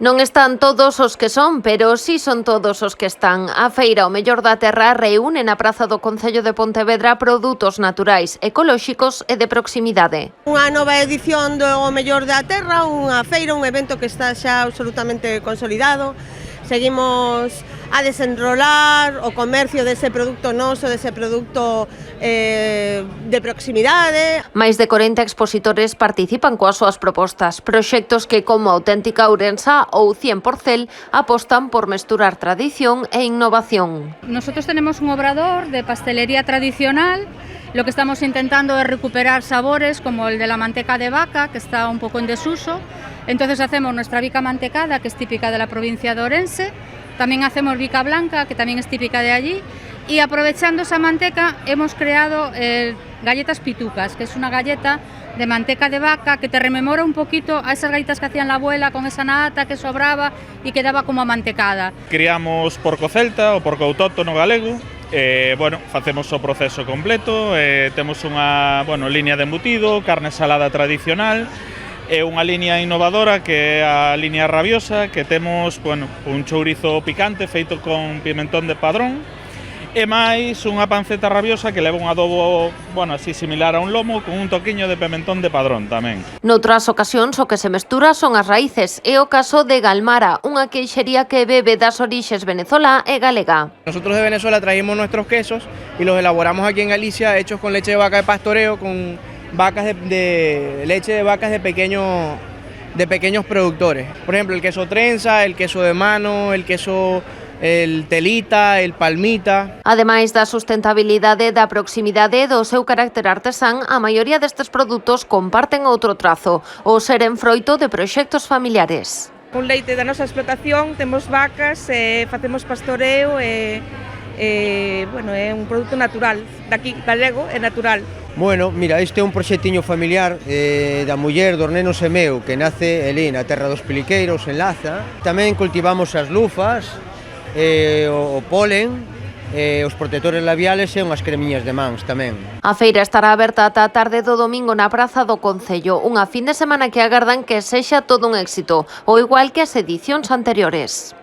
Non están todos os que son, pero sí son todos os que están. A feira O Mellor da Terra reúne na Praza do Concello de Pontevedra produtos naturais, ecolóxicos e de proximidade. Unha nova edición do O Mellor da Terra, unha feira, un evento que está xa absolutamente consolidado. Seguimos a desenrolar o comercio dese produto noso, dese produto de proximidade. Máis de 40 expositores participan coas súas propostas, proxectos que, como Auténtica Ourensa ou 100 Porcel, apostan por mesturar tradición e innovación. Nosotros tenemos un obrador de pastelería tradicional. Lo que estamos intentando es recuperar sabores como el de la manteca de vaca, que está un poco en desuso. Entonces hacemos nuestra bica mantecada, que es típica de la provincia de Orense. También hacemos bica blanca, que también es típica de allí. Y aprovechando esa manteca hemos creado galletas pitucas, que es una galleta de manteca de vaca que te rememora un poquito a esas galletas que hacían la abuela con esa nata que sobraba y quedaba como amantecada. Criamos porco celta ou porco autóctono galego. Facemos o proceso completo, temos unha liña de embutido, carne salada tradicional, e unha liña innovadora que é a liña rabiosa, que temos un chourizo picante feito con pimentón de Padrón, e máis unha panceta rabiosa que leva un adobo, así similar a un lomo, con un toquiño de pimentón de Padrón tamén. Noutras ocasións o que se mestura son as raíces, e o caso de Galmara, unha queixería que bebe das orixes venezolá e galega. Nosotros de Venezuela traímos nuestros quesos y los elaboramos aquí en Galicia, hechos con leche de vaca de pastoreo, con vacas de leche de vacas de pequeños productores. Por ejemplo, el queso trenza, el queso de mano, el telita, el palmita. Ademais da sustentabilidade e da proximidade do seu carácter artesán, a maioría destes produtos comparten outro trazo, o seren froito de proxectos familiares. Con leite da nosa explotación temos vacas, facemos pastoreo é un produto natural, daqui galego e natural. Bueno, mira, este é un proxectiño familiar da muller dos nenos e meu, que nace elí na terra dos Peliqueiros, en Laza. Tamén cultivamos as lufas, o polen, os protectores labiales e unhas cremiñas de mans tamén. A feira estará aberta ata a tarde do domingo na Praza do Concello, unha fin de semana que agardan que sexa todo un éxito, ao igual que as edicións anteriores.